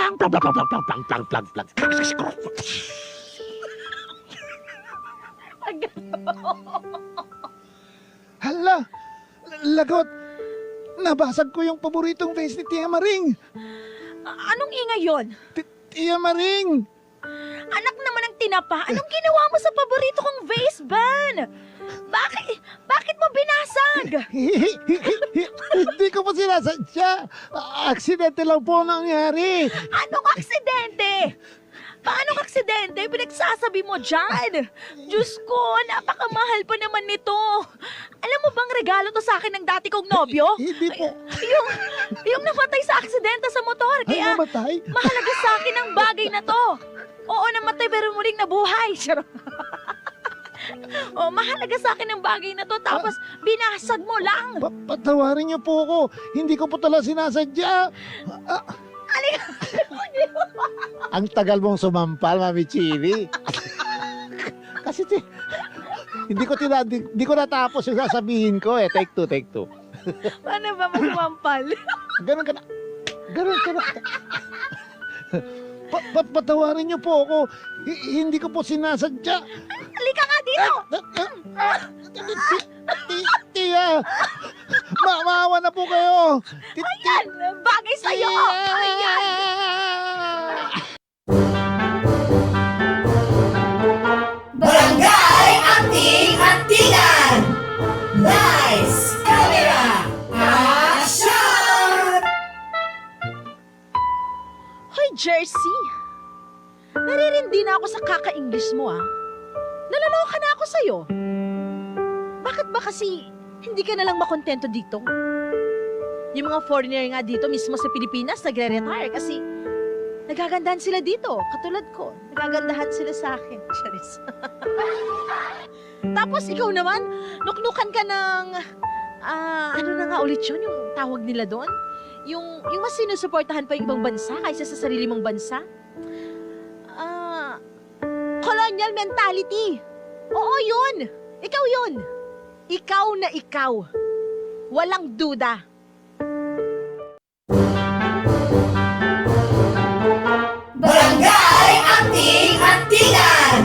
plang, plang, plang, plang, plang, plang, plang, plang, plang. Hala, lagot. Nabasag ko yung paboritong vase ni Tia Maring. Anong ingay yon? Tia Maring! Anak naman ng tinapa, anong ginawa mo sa paborito kong vase, Ban? Bakit mo binasag? Hindi ko po sinasadya. Aksidente lang po nangyari. Anong aksidente? Paanong aksidente? Pinagsasabi mo dyan? Diyos ko, napakamahal pa naman nito. Alam mo bang regalo to sa akin ng dati kong nobyo? Hindi po. Yung namatay sa aksidente sa motor. Ay, Kaya namatay? mahalaga sa akin ang bagay na to. Oo, namatay pero muling nabuhay. Charot. Oh, mahalaga sa akin ang bagay na to. Tapos binasag mo lang. Patawarin niyo po ako. Hindi ko po talaga sinasadya. Ang tagal mong sumampal, Mami Chili. Kasi hindi ko natapos yung sasabihin ko eh. Take two. Paano ba masumampal? Ganun ka na. Patawarin niyo po ako. Hindi ko po sinasadya. Halika nga dito! Tia! Maawa na po kayo! Ayan! Bagay sa'yo! Ayan! Barangay Anting-Antingan! Nice! Camera! Action! Hoy, Jersey! Naririndi na ako sa kaka-English mo, ah. Naloloka na ako sa'yo. Bakit ba kasi hindi ka nalang makontento dito? Yung mga foreigner nga dito mismo sa Pilipinas nagre-retire kasi nagagandahan sila dito. Katulad ko, nagagandahan sila sa akin. Charis. Tapos ikaw naman, nuknukan ka ng, ano na nga ulit yun, yung tawag nila doon? Yung mas sinusuportahan pa yung ibang bansa kaysa sa sarili mong bansa? Colonial mentality. Oo, yun. Ikaw yun. Ikaw na ikaw. Walang duda. Barangay Anting-Antingan!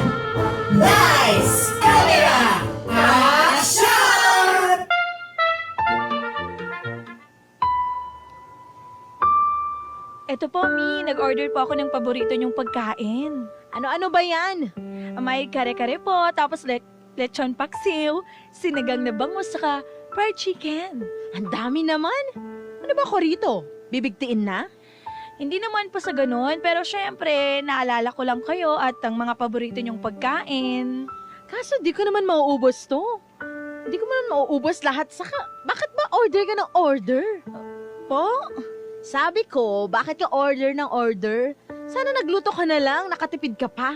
Nice! Camera! Action! Eto po, Mi. Nag-order po ako ng paborito niyong pagkain. Ano-ano ba yan? May kare-kare po, tapos lechon paksiw, sinigang na bangus, saka fried chicken. Ang dami naman. Ano ba ko rito? Bibigtiin na? Hindi naman po sa ganun, pero syempre, naalala ko lang kayo at ang mga paborito niyong pagkain. Kaso di ko naman mauubos to. Hindi ko naman mauubos lahat. Saka, bakit ba order ka ng order? Po? Sabi ko, bakit ka order ng order? Sana nagluto ka na lang, nakatipid ka pa.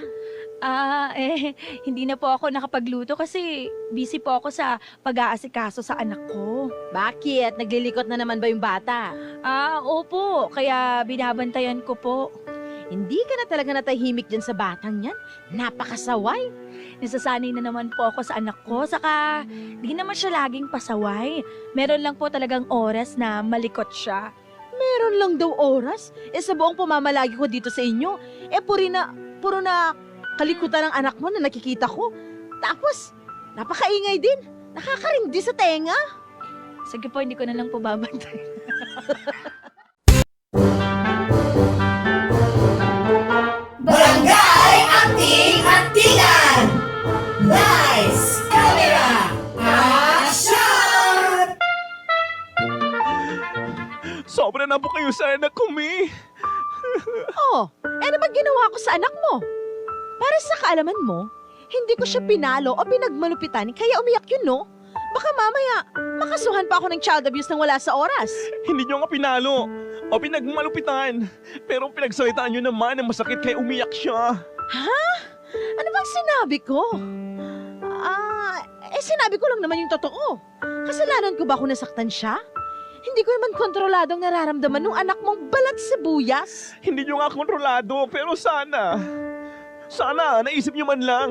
Hindi na po ako nakapagluto kasi busy po ako sa pag-aasikaso sa anak ko. Bakit? Naglilikot na naman ba yung bata? Opo. Kaya binabantayan ko po. Hindi ka na talaga natahimik dyan sa batang yan. Napakasaway. Nasasanay na naman po ako sa anak ko. Saka, di naman siya laging pasaway. Meron lang po talagang oras na malikot siya. Meron lang daw oras? Sa buong pamamalagi ko dito sa inyo, puro na kalikutan ng anak mo na nakikita ko. Tapos, napakaingay din. Nakakarindi sa tenga. Sige po, hindi ko na lang po babantay. Barangay Anting-Antingan! Nice! Camera! Action! Sobra na po kayo sa anak ko, Mi. Ano ba ginawa ko sa anak mo? Para sa kaalaman mo, hindi ko siya pinalo o pinagmalupitan, kaya umiyak yun, no? Baka mamaya, makasuhan pa ako ng child abuse nang wala sa oras. Hindi nyo nga pinalo o pinagmalupitan. Pero pinagsalitaan nyo naman na masakit kaya umiyak siya. Ano bang sinabi ko? Sinabi ko lang naman yung totoo. Kasalanan ko ba kung nasaktan siya? Hindi ko naman kontroladong nararamdaman ng anak mong balat sibuyas. Hindi nyo nga kontrolado, pero sana naisip nyo man lang.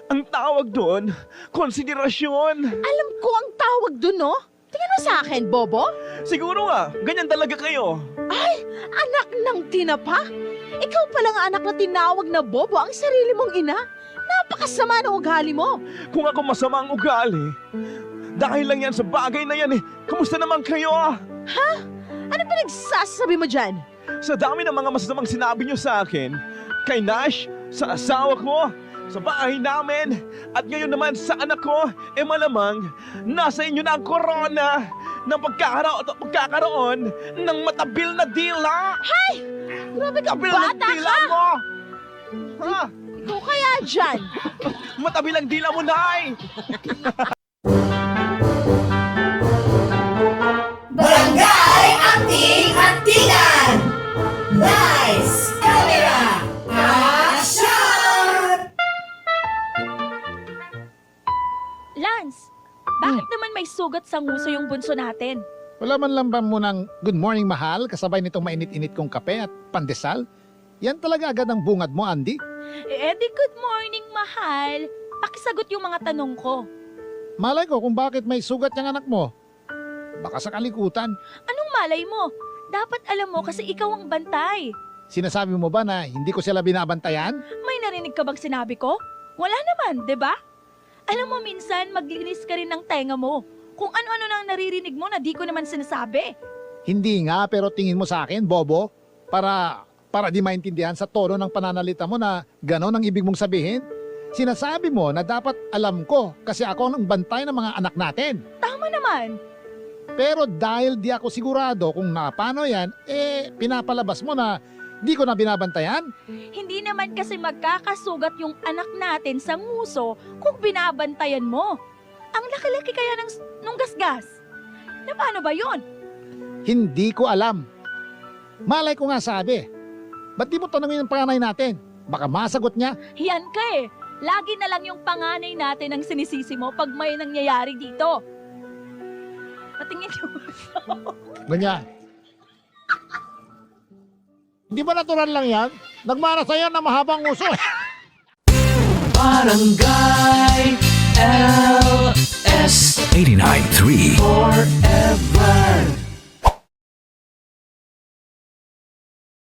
Ang tawag doon, konsiderasyon. Alam ko ang tawag dun, no? Tingnan mo sa akin, Bobo. Siguro nga, ganyan talaga kayo. Anak ng tinapa? Ikaw pala ang anak na tinawag na bobo ang sarili mong ina? Napakasama ng ugali mo. Kung ako masama ang ugali, dahil lang yan sa bagay na yan eh. Kamusta naman kayo? Ano pinagsasabi mo dyan? Sa dami ng mga masasamang sinabi niyo sa akin, kay Nash, sa asawa ko, sa bahay namin, at ngayon naman sa anak ko, malamang nasa inyo na ang korona ng pagkakaroon ng matabil na dila. Grabe ka, Matabil na bata dila ka! mo! Ha? Ikaw kaya dyan? Matabil ang dila mo, Nay! Barangay Acting Antingan. Lights, camera, action! Lance, bakit naman may sugat sa nguso yung bunso natin? Wala man lang ba munang good morning mahal kasabay nitong mainit-init kong kape at pandesal? Yan talaga agad ang bungad mo, Andy. Di good morning, mahal. Pakisagot yung mga tanong ko. Malay ko kung bakit may sugat yung anak mo. Baka sa kalikutan. Anong malay mo? Dapat alam mo kasi ikaw ang bantay. Sinasabi mo ba na hindi ko sila binabantayan? May narinig ka bang sinabi ko? Wala naman, 'di ba? Alam mo minsan maglinis ka rin ng tenga mo. Kung ano-ano nang naririnig mo na di ko naman sinasabi. Hindi nga, pero tingin mo sa akin, bobo, para di maintindihan sa tono ng pananalita mo na gano'n ang ibig mong sabihin. Sinasabi mo na dapat alam ko kasi ako ang bantay ng mga anak natin. Tama naman. Pero dahil di ako sigurado kung paano yan, pinapalabas mo na di ko na binabantayan. Hindi naman kasi magkakasugat yung anak natin sa nguso kung binabantayan mo. Ang laki-laki kaya nung gasgas. Na paano ba yun? Hindi ko alam. Malay ko nga sabi. Ba't di mo tanungin ang panganay natin? Baka masagot niya. Yan ka eh. Lagi na lang yung panganay natin ang sinisisi mo pag may nangyayari dito. Patingin yung Ganyan. Hindi ba natural lang yan? Nagmana sa'yo na mahabang uso. Barangay LS 89.3 Forever